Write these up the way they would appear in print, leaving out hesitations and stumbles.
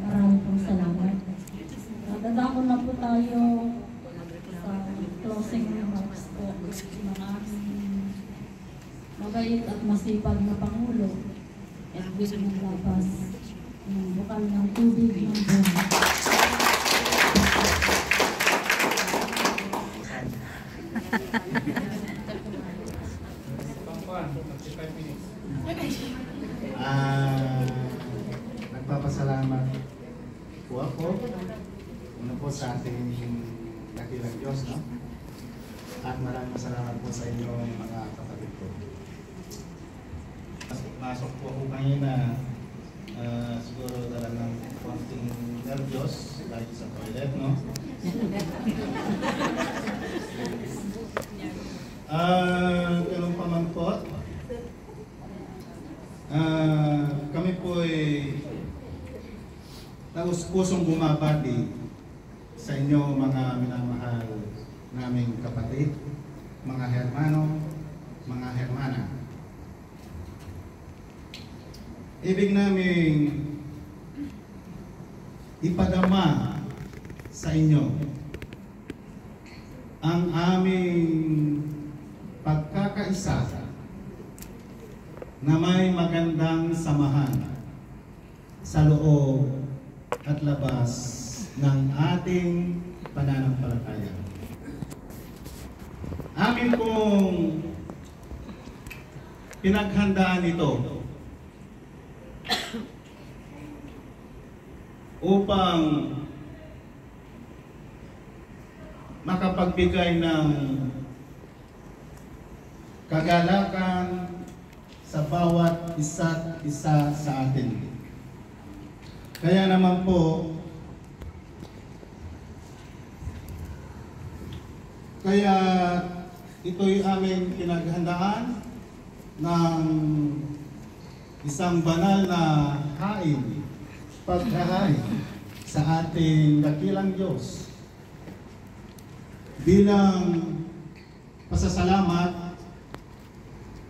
Maraming pong salamat. Dadako na po tayo sa closing remarks po ng aming mabait at masipag na Pangulo at bilang labas ng bukal ng tubig ng buhay. Nagpapasalamat po ako una po sa ating dakilang Diyos, no? At maraming salamat po sa inyong mga kapatid ko. Masok po ako kanina, siguro talagang konting nervyos dahil sa toilet, no? Ganun pa man po, kami po ay taus-pusong bumabati sa inyo mga minamahal naming kapatid, mga hermano, mga hermana. Ibig naming ipadama sa inyo ang aming pagkakaisa na may magandang samahan sa loob at labas ng ating pananampalataya. Amin pong pinaghandaan ito upang makapagbigay ng kagalakan sa bawat isa't isa sa atin. Kaya naman po, ito'y aming pinaghandaan ng isang banal na hain, paghahain sa ating dakilang Diyos bilang pasasalamat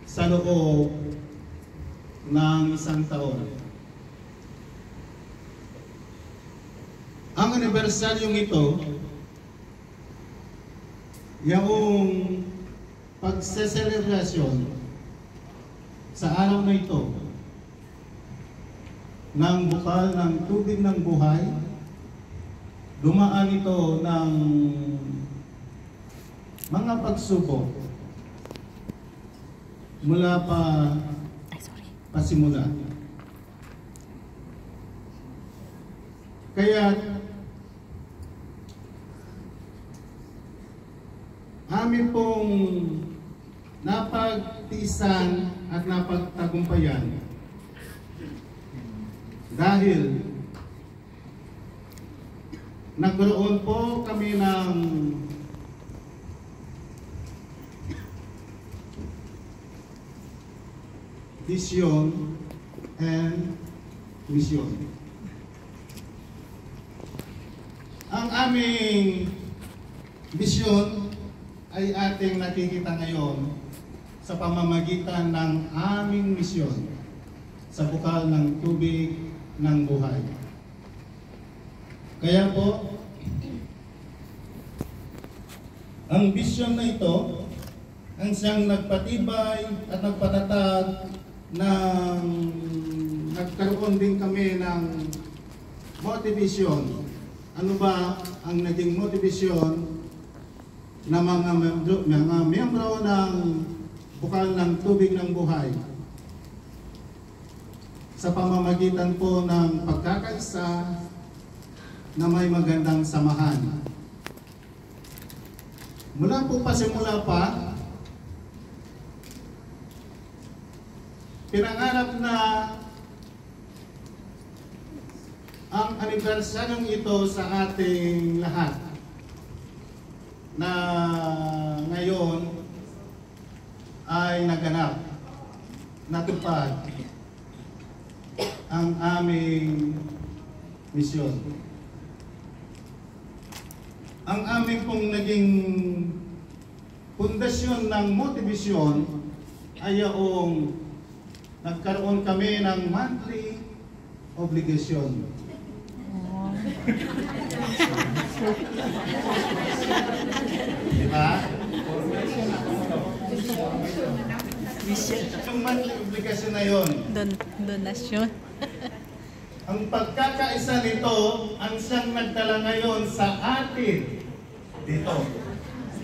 sa loob ng isang taon. Ang anibersaryong ito, yung pagseselebrasyon sa araw na ito ng bukal ng tubig ng buhay, dumaan ito ng mga pagsubok mula pasimula. Kaya amin pong napagtiisan at napagtagumpayan dahil nagkaroon po kami ng vision and mission. Ang aming vision ay ating nakikita ngayon sa pamamagitan ng aming misyon sa bukal ng tubig ng buhay. Kaya po, ang vision na ito ang siyang nagpatibay at nagpatatag ng nagkaroon din kami ng motivation. Ano ba ang naging motivation na mga miyembro ng bukal ng tubig ng buhay sa pamamagitan po ng pagkakaisa na may magandang samahan. Mula po pasimula pa, pinangarap na ang anibersaryong ito sa ating lahat na ngayon ay naganap, natupad ang aming misyon. Ang aming pong naging pundasyon ng motivasyon ay yung nagkaroon kami ng monthly obligation. Diba? Yung monthly obligation na yun. Donasyon. Ang pagkakaisa nito ang siyang nagdala ngayon sa atin dito.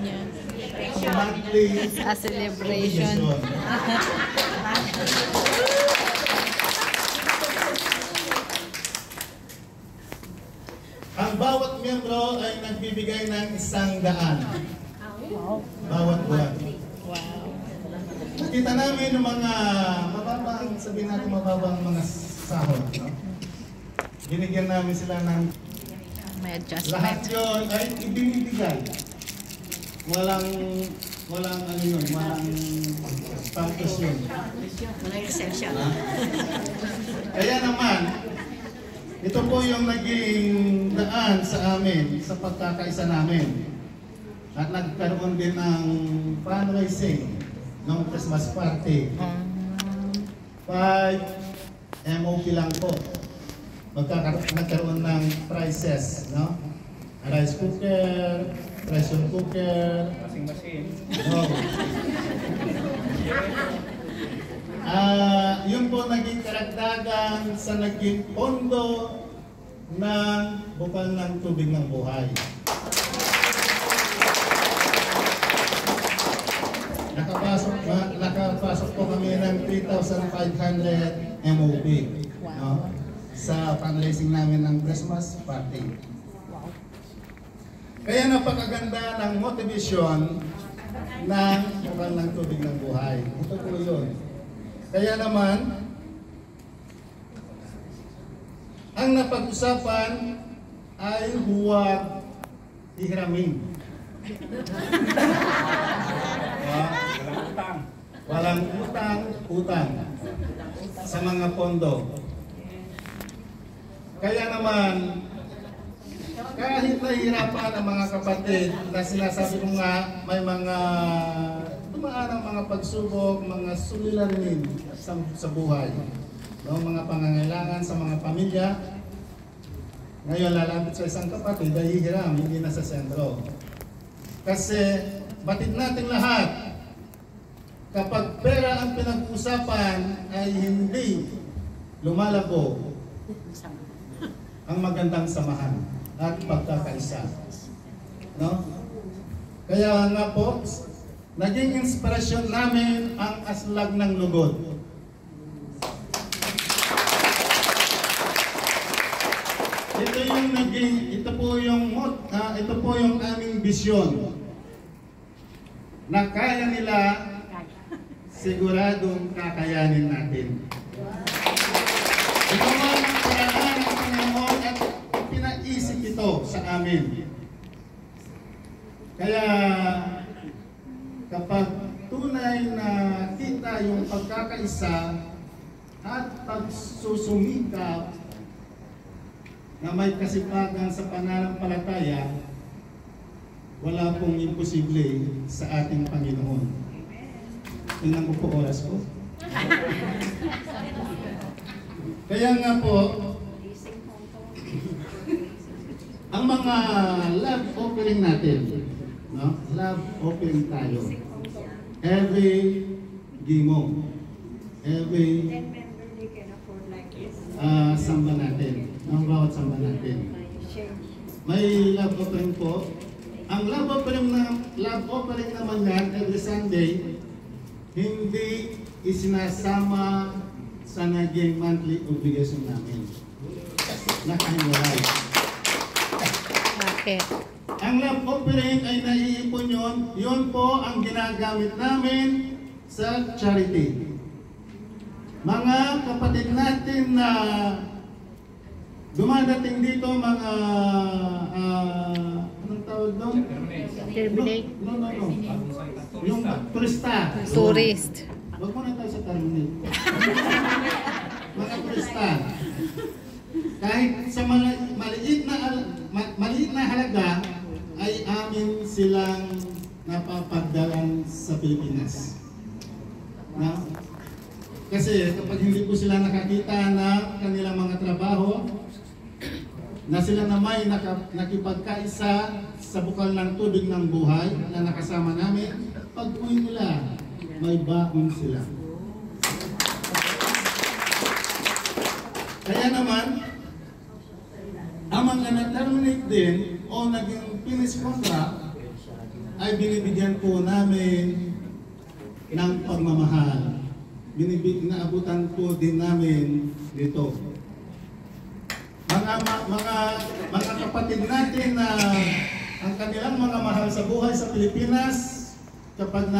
Yeah. Ang monthly A celebration. obligation. Ang bawat miyembro ay nagbibigay ng 100 bawat buwan. Wow. Nakita namin yung mga mababang, sabihin natin mababang mga sahod. No? Binigyan namin sila ng May lahat adjustment. yun ay ibinibigay. Walang ano yun, walang status yun. Walang exception. Kaya naman, ito po yung naging daan sa amin, sa pagkakaisa namin. At nagkaroon din ng fundraising ng Christmas party. 5 MOP lang po. Nagkaroon ng prizes, no? Rice cooker, pressure cooker, washing machine. No. Yun po naging karagdagan sa naging pondo ng bukal ng tubig ng buhay. Nakapasok po kami ng 3,500 MOP no? Sa fundraising namin ng Christmas party. Kaya napakaganda ng motivation ng bukal ng tubig ng buhay. Ito po yun. Kaya naman, ang napag-usapan ay huwag ihiramin. Walang utang sa mga pondo. Kaya naman, kahit nahihirapan ang mga kapatid na sinasabi ko nga may mga dumaan ang mga pagsubok, mga suliranin sa buhay. No, mga pangangailangan sa mga pamilya. Ngayon lalapit sa isang kapatid ay hihiram, hindi na sa sentro. Kasi batid natin lahat, kapag pera ang pinag-usapan ay hindi lumalabo ang magandang samahan at pagkakaisa. No? Kaya nga po, naging inspirasyon namin ang aslag ng lugod. Ito po yung aming bisyon na kaya nila, siguradong kakayanin natin. Ito man ang paraan ng Panginoon at pinaisip ito sa amin. Kaya kapag tunay na kita yung pagkakaisa at pagsusumikap na may kasipagan sa pananampalataya, wala pong imposible sa ating Panginoon. Tingnan ko po oras ko. Kaya nga po, ang mga love offering natin, no? Love offering tayo. Every gimo, every samba natin, ang bawat samba natin. May love offering po. Ang love offering naman yan, every Sunday, hindi isinasama sa naging monthly obligation namin. Nakahiwalay. Bakit? Ang love offering ay naiipon yun. Yun po ang ginagamit namin sa charity. Mga kapatid natin na dumadating dito, mga anong tawag doon? Terminate. No. Yung turista. Tourist. Huwag mo na tayo sa terminate. Mga turista. Kahit sa maliit na halaga ay amin silang napapagdalan sa Pilipinas. Na? Kasi kapag hindi po sila nakakita ng kanilang mga trabaho, na sila na may nakipagkaisa sa bukal ng tubig ng buhay na nakasama namin, pag uwi nila, may baon sila. Kaya naman, ang mga na-terminate din o naging finish contract ay binibigyan po namin ng pagmamahal. Inaabutan po din namin dito. Mga kapatid natin na ang kanilang mga mahal sa buhay sa Pilipinas, kapag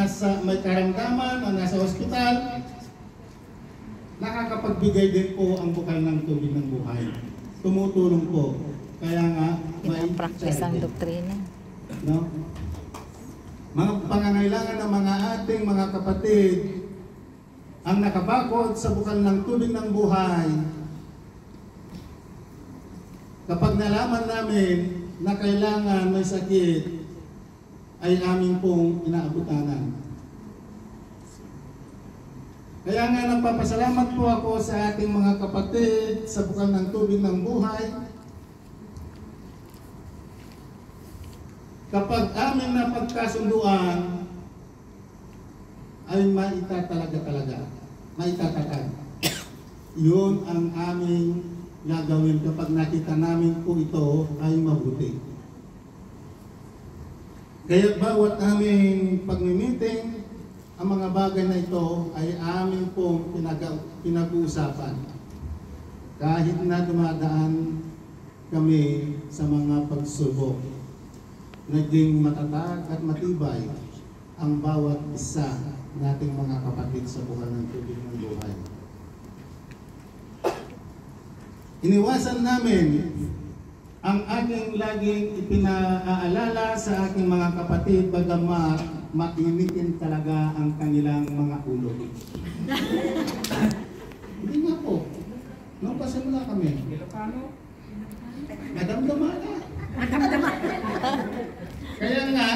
may karamdaman o nasa ospital, nakakapagbigay din po ang bukal ng tubig ng buhay. Tumutulong po. Kaya nga, Yung practice ang doktrina. no? Mga pangangailangan ng mga ating mga kapatid ang nakabakod sa bukal ng tubig ng buhay. Kapag nalaman namin na kailangan may sakit, ay amin pong inaabutanan. Kaya nga nagpapasalamat po ako sa ating mga kapatid sa bukal ng tubig ng buhay. Kapag amin na pagkasunduan, ay maitatalaga. Maitatagad. Yun ang aming gagawin kapag nakita namin po ito ay mabuti. Kaya bawat aming pagmi-meeting, ang mga bagay na ito ay amin pong pinag-uusapan. Kahit na dumadaan kami sa mga pagsubok, naging matatag at matibay ang bawat isa nating mga kapatid sa bukal ng tubig ng buhay. Iniwasan namin ang aking laging ipinaalala sa aking mga kapatid bagamat mainitin talaga ang kanilang mga ulo. Hindi nga po. Nung pasimula kami, madamdaman na. Kaya nga,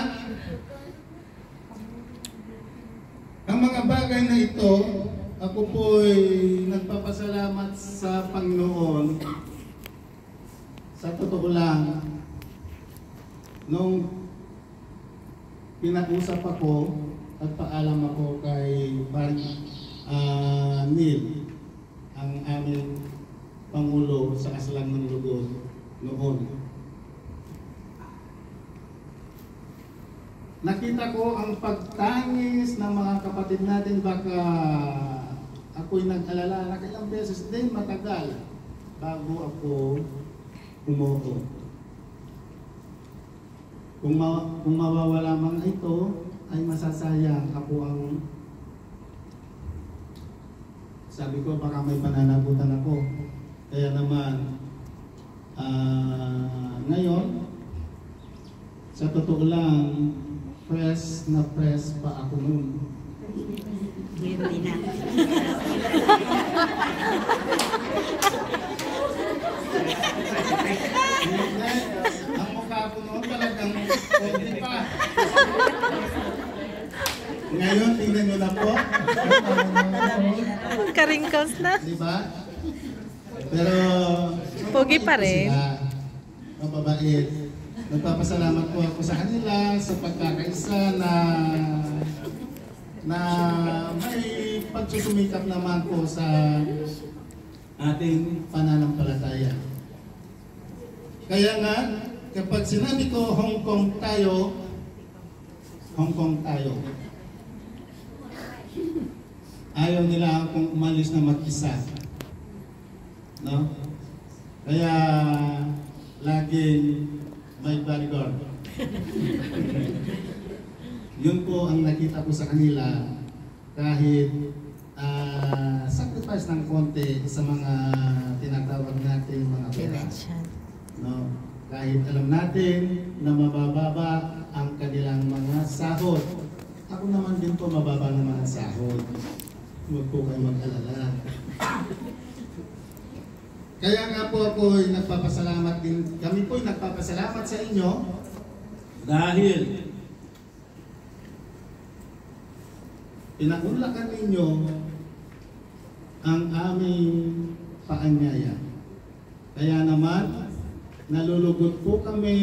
ang mga bagay na ito, ako po'y nagpapasalamat sa Panginoon. Sa totoo lang, nung pinag-usap ako at paalam ako kay Neil, ang aming Pangulo sa Aslang ng Lugod noon. Nakita ko ang pagtangis ng mga kapatid natin, baka ako'y nag-alala na ilang beses din matagal bago ako umuo. Kung mawawala man ito, ay masasayang ako ang sabi ko baka may pananagutan ako. Kaya naman, ngayon, sa totoo lang, press na press pa ako noon. Hindi na. Ang mukha ko noon talagang hindi pa. Ngayon, tingnan nyo na po. Ka-wrinkles na. Diba? Pero, Pogi pa rin. Mababait. Nagpapasalamat po ako sa kanila sa pagkakaisa na may pagsusumikap naman po sa ating pananampalataya. Kaya nga, kapag sinabi ko Hong Kong tayo, ayaw nila akong umalis na mag-isa. No? Kaya laging may bodyguard. Yun po ang nakita ko sa kanila kahit sacrifice ng konti sa mga tinatawag natin mga pera. No? Kahit alam natin na mabababa ang kanilang mga sahod. Ako naman din po mababa naman ang sahod. Huwag po kayo mag-alala. Kaya nga po ako ay nagpapasalamat din, kami po ay nagpapasalamat sa inyo dahil Pinaunlakan ninyo ang aming paanyaya. Kaya naman, nalulugod po kami,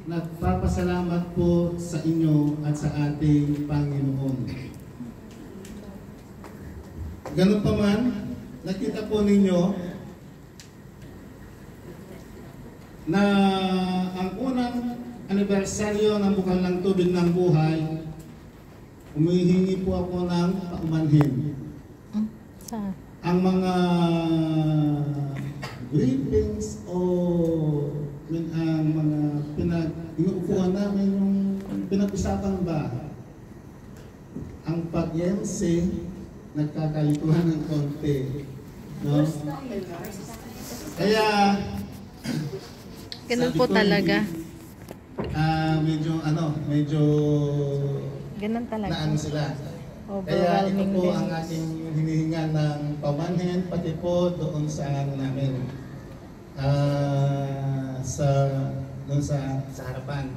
nagpapasalamat po sa inyo at sa ating Panginoon. Ganun pa man, nakita po ninyo na ang unang anibersaryo ng Bukal ng Tubig ng Buhay, humihingi po ako ng paumanhin. Ang mga briefings o ang mga inuupuan namin yung pinag-usapan ba ang pag-MC nagkakalituhan ng konti, no? Kaya Ganun sabi po ko, talaga. medyo Ganun talaga. naano sila. Kaya ito Overwhelming po din. ang ating hinihingan ng pamanhin, pati po doon sa namin. Doon sa harapan.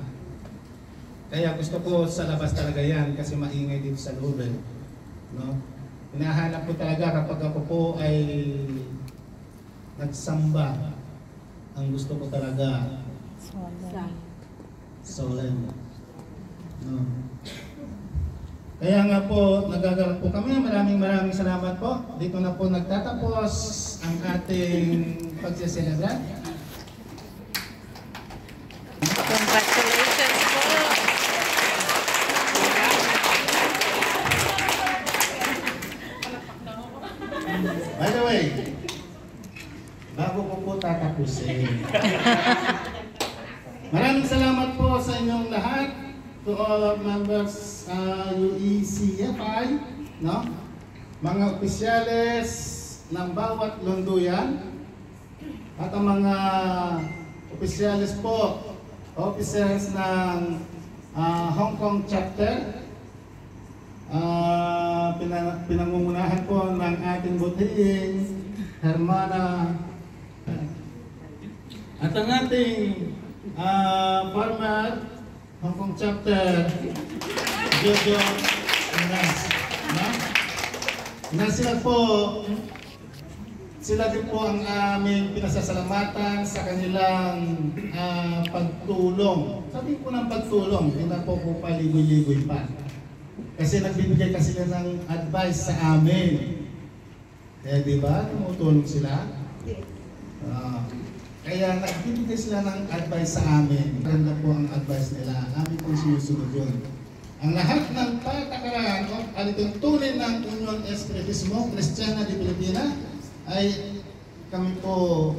Kaya gusto ko sa labas talaga yan kasi maingay dito sa loob. No? Hinahanap ko talaga kapag ako po ay nagsamba. Ang gusto ko talaga solemn. No? Kaya nga po, nagagarap po kami. Maraming salamat po. Dito na po nagtatapos ang ating pagsiselebrat. Congratulations po. By the way, bago ko po tatapusin, maraming salamat po sa inyong lahat, to all of members UECFI, no? Mga opisyales ng bawat lunduyan, at ang mga opisyales po, officers ng Hong Kong chapter, pinangungunahan po ng ating butiing Hermana, at ang ating former Hong Kong chapter, Jojo Inas. Sila din po ang aming pinasasalamatan sa kanilang pagtulong. Sabi po ng pagtulong, hindi na po paligoy-ligoy pa. Kasi nagbibigay kasi sila ng advice sa amin. Kaya di ba, tumutulong sila? Kaya nagbibigay sila ng advice sa amin. Maganda po ang advice nila. Amin pong sinusunod yun. Ang lahat ng patakaran o alituntunin ng Union Espiritismo Kristiyana de Pilipina ay kami po,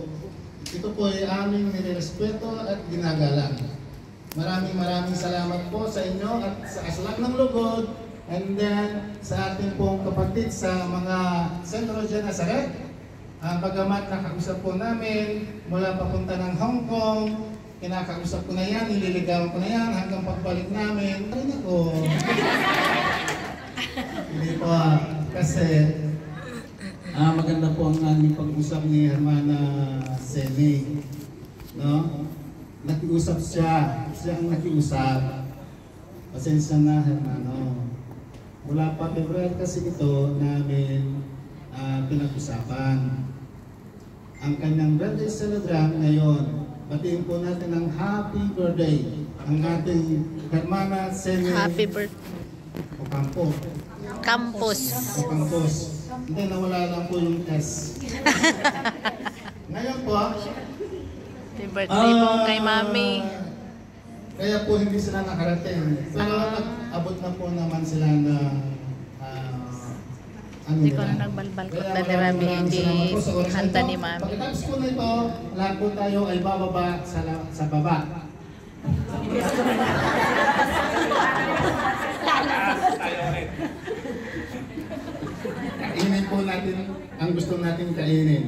ito po ay aming nirerespeto at ginagalang. Maraming salamat po sa inyo at sa Aslak ng Lugod, and then sa ating pong kapatid sa mga Sentro de Nazaret. Bagamat nakausap po namin mula papunta ng Hong Kong, kinakausap ko na yan, nililigawan ko na yan hanggang pagbalik namin. Ay nako. Hindi po, kasi maganda po ang aming pag-usap ni Hermana Selig. No? Nakiusap siya ang nakiusap. Pasensya na, Hermano. Mula pa February kasi ito namin pinag-usapan. Ang kanyang birthday celebrant ngayon, batiin po natin ng happy birthday ang ating Hermana Selig. Happy birthday. Ocampo. Campus. Campus. Hindi, nawala lang po yung S. Ngayon po, Happy birthday po kay Mami. kaya po hindi sila nakarating. Pero nag-abot na po naman sila na Hindi ko na nagbalbal ko na ni Mami, hindi handa ni Mami. Pagkatapos po nito, lahat po tayo ay bababa sa baba. Kainin po natin ang gusto natin kainin.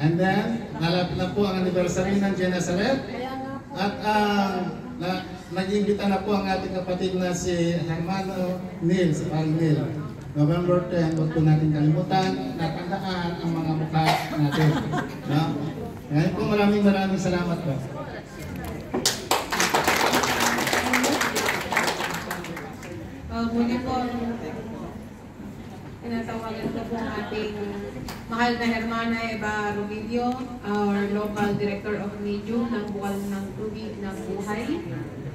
And then, nalapit na po ang anniversary ng Genasaret. At nag-imbita na po ang ating kapatid na si Hermano Neil, si Paring Neil. November 10, huwag po natin kalimutan, natandaan ang mga mukha natin. No? Ngayon po maraming salamat po. Muli po, ito po ang ating mahal na Hermana Eva Romilio, our local director of NIDU ng Bukal ng Tubig ng Buhay.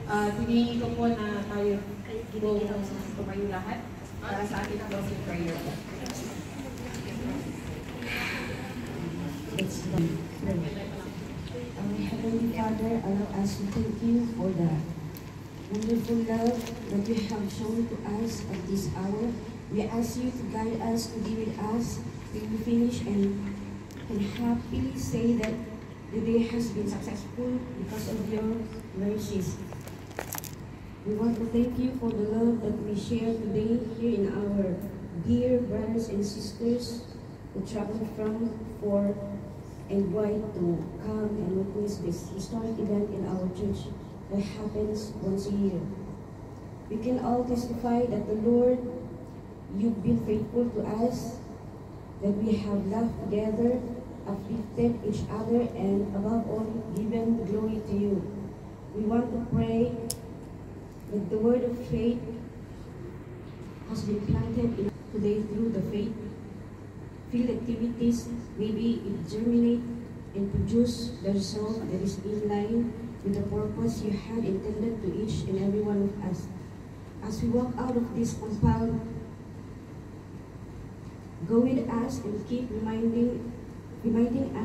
Hinihingi ko po na tayo tumayo lahat para sa ating closing prayer. Let's pray. Our Heavenly Father, allow us to thank you for the wonderful love that you have shown to us at this hour. We ask you to guide us, to be with us till we finish and can happily say that the day has been successful because of your mercies. We want to thank you for the love that we share today here in our dear brothers and sisters who traveled from for and why to come and witness this historic event in our church that happens once a year. We can all testify that the Lord, you've been faithful to us, that we have laughed together, uplifted each other, and above all, given glory to you. We want to pray that the word of faith has been planted in today through the faith field activities. Maybe it germinate and produce the result that is in line with the purpose you had intended to each and every one of us. As we walk out of this compound, go with us and keep reminding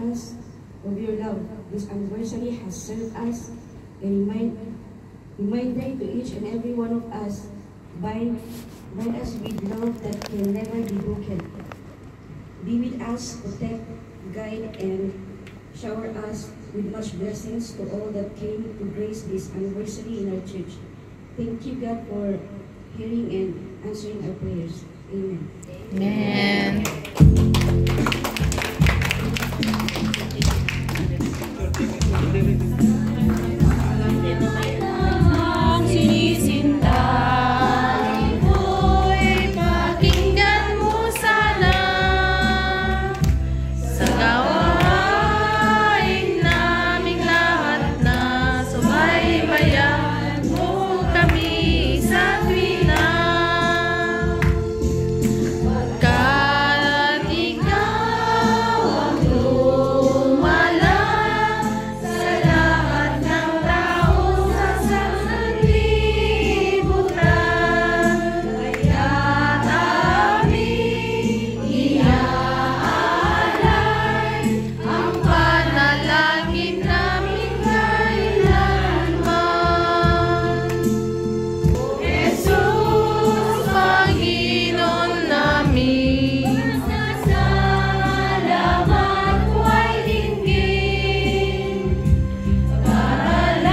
us of your love. This anniversary has served as a reminder to each and every one of us. Bind us with love that can never be broken. Be with us, protect, guide, and shower us with much blessings to all that came to grace this anniversary in our church. Thank you, God, for hearing and answering our prayers. Amen. Amen. Sinisinta, ibu'y pakinggan mo sana sa gawain naming lahat na subaybayan mo kami sa tuwina. Pagkat ikaw ang lumala sa lahat ng tao sa sanlibutan, kaya't aming iaalay ang panalangin namin kailanman. Jesus, Panginoon namin, salamat ko ay dinggin. Panalangin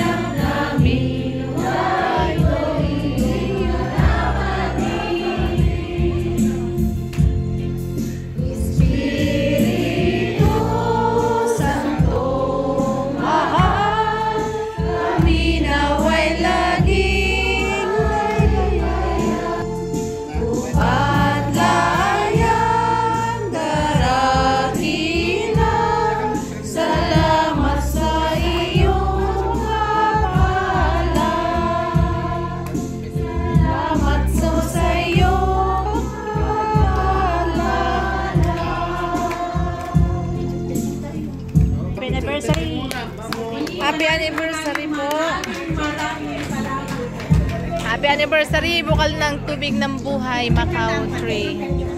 ang namin, ay ito'y Espiritu Santo, mahal, kami nawa'y laging upat layang darakilan. Salamat sa iyong kapalan. Salamat sa iyong kapalan. Happy anniversary po. Happy anniversary, Bukal ng Tubig ng Buhay, Macau 3.